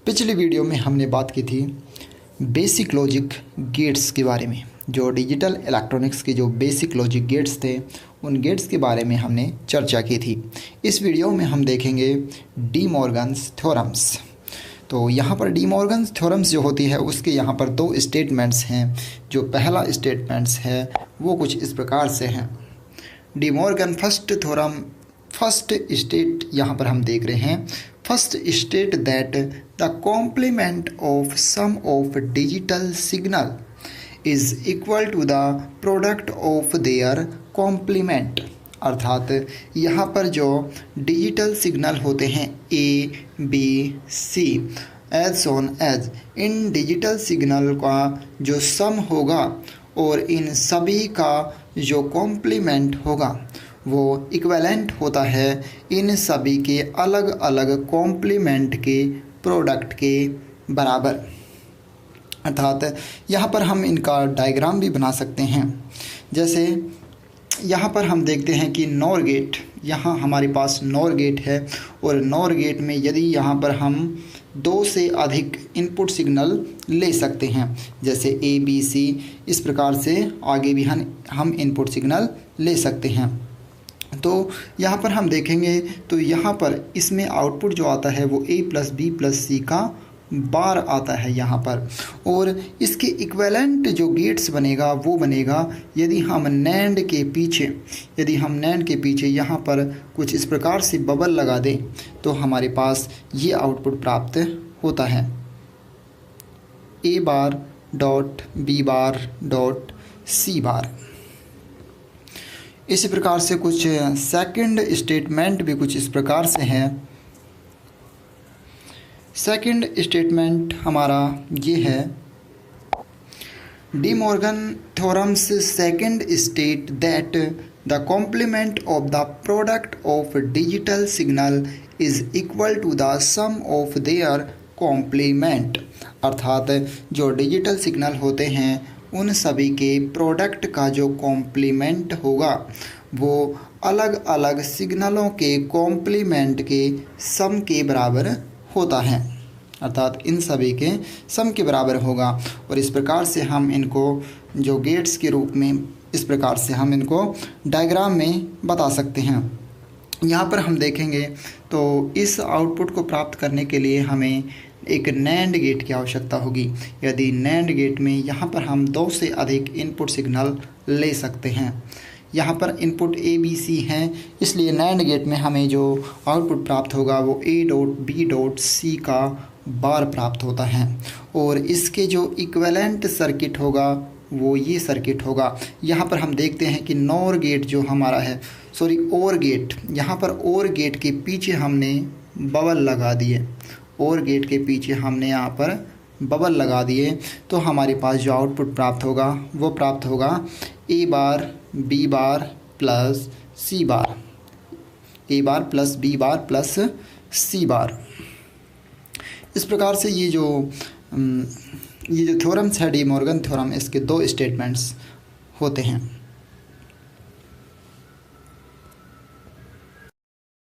पिछली वीडियो में हमने बात की थी बेसिक लॉजिक गेट्स के बारे में। जो डिजिटल इलेक्ट्रॉनिक्स के जो बेसिक लॉजिक गेट्स थे उन गेट्स के बारे में हमने चर्चा की थी। इस वीडियो में हम देखेंगे डी मॉर्गन्स थ्योरम्स। तो यहाँ पर डी मॉर्गन्स थ्योरम्स जो होती है उसके यहाँ पर दो स्टेटमेंट्स हैं। जो पहला स्टेटमेंट्स है वो कुछ इस प्रकार से हैं। De Morgan first theorem first state यहाँ पर हम देख रहे हैं। First state that the complement of sum of digital signal is equal to the product of their complement. अर्थात यहाँ पर जो डिजिटल सिग्नल होते हैं ABC एज सोन एज, इन डिजिटल सिग्नल का जो सम होगा और इन सभी का जो कॉम्प्लीमेंट होगा वो इक्विवेलेंट होता है इन सभी के अलग अलग कॉम्प्लीमेंट के प्रोडक्ट के बराबर। अर्थात यहाँ पर हम इनका डायग्राम भी बना सकते हैं। जैसे यहाँ पर हम देखते हैं कि नॉर गेट, यहाँ हमारे पास नॉर गेट है और नॉर गेट में यदि यहाँ पर हम दो से अधिक इनपुट सिग्नल ले सकते हैं, जैसे ABC, इस प्रकार से आगे भी हम इनपुट सिग्नल ले सकते हैं। तो यहाँ पर हम देखेंगे तो यहाँ पर इसमें आउटपुट जो आता है वो A+B+C का बार आता है यहाँ पर। और इसके इक्विवेलेंट जो गेट्स बनेगा वो बनेगा यदि हम नैंड के पीछे यहाँ पर कुछ इस प्रकार से बबल लगा दें तो हमारे पास ये आउटपुट प्राप्त होता है A bar dot B bar dot C बार। इसी प्रकार से कुछ सेकंड स्टेटमेंट भी कुछ इस प्रकार से है। सेकंड स्टेटमेंट हमारा ये है, De Morgan theorems second state that the complement of the product of digital signal is equal to the sum of their complement. अर्थात जो डिजिटल सिग्नल होते हैं उन सभी के प्रोडक्ट का जो कॉम्प्लीमेंट होगा वो अलग अलग सिग्नलों के कॉम्प्लीमेंट के सम के बराबर होता है। अर्थात इन सभी के सम के बराबर होगा। और इस प्रकार से हम इनको जो गेट्स के रूप में इस प्रकार से हम इनको डायग्राम में बता सकते हैं। यहाँ पर हम देखेंगे तो इस आउटपुट को प्राप्त करने के लिए हमें एक नैंड गेट की आवश्यकता होगी। यदि नैंड गेट में यहाँ पर हम दो से अधिक इनपुट सिग्नल ले सकते हैं, यहाँ पर इनपुट ABC हैं, इसलिए नैंड गेट में हमें जो आउटपुट प्राप्त होगा वो A.B.C का बार प्राप्त होता है। और इसके जो इक्विवेलेंट सर्किट होगा वो ये सर्किट होगा। यहाँ पर हम देखते हैं कि नॉर गेट जो हमारा है, OR गेट, यहाँ पर OR गेट के पीछे हमने बबल लगा दिए। OR गेट के पीछे हमने यहाँ पर बबल लगा दिए तो हमारे पास जो आउटपुट प्राप्त होगा वो प्राप्त होगा A bar B bar plus C bar, A bar plus B bar plus C बार। इस प्रकार से ये जो थ्योरम्स है डी मॉर्गन थ्योरम, इसके दो स्टेटमेंट्स होते हैं।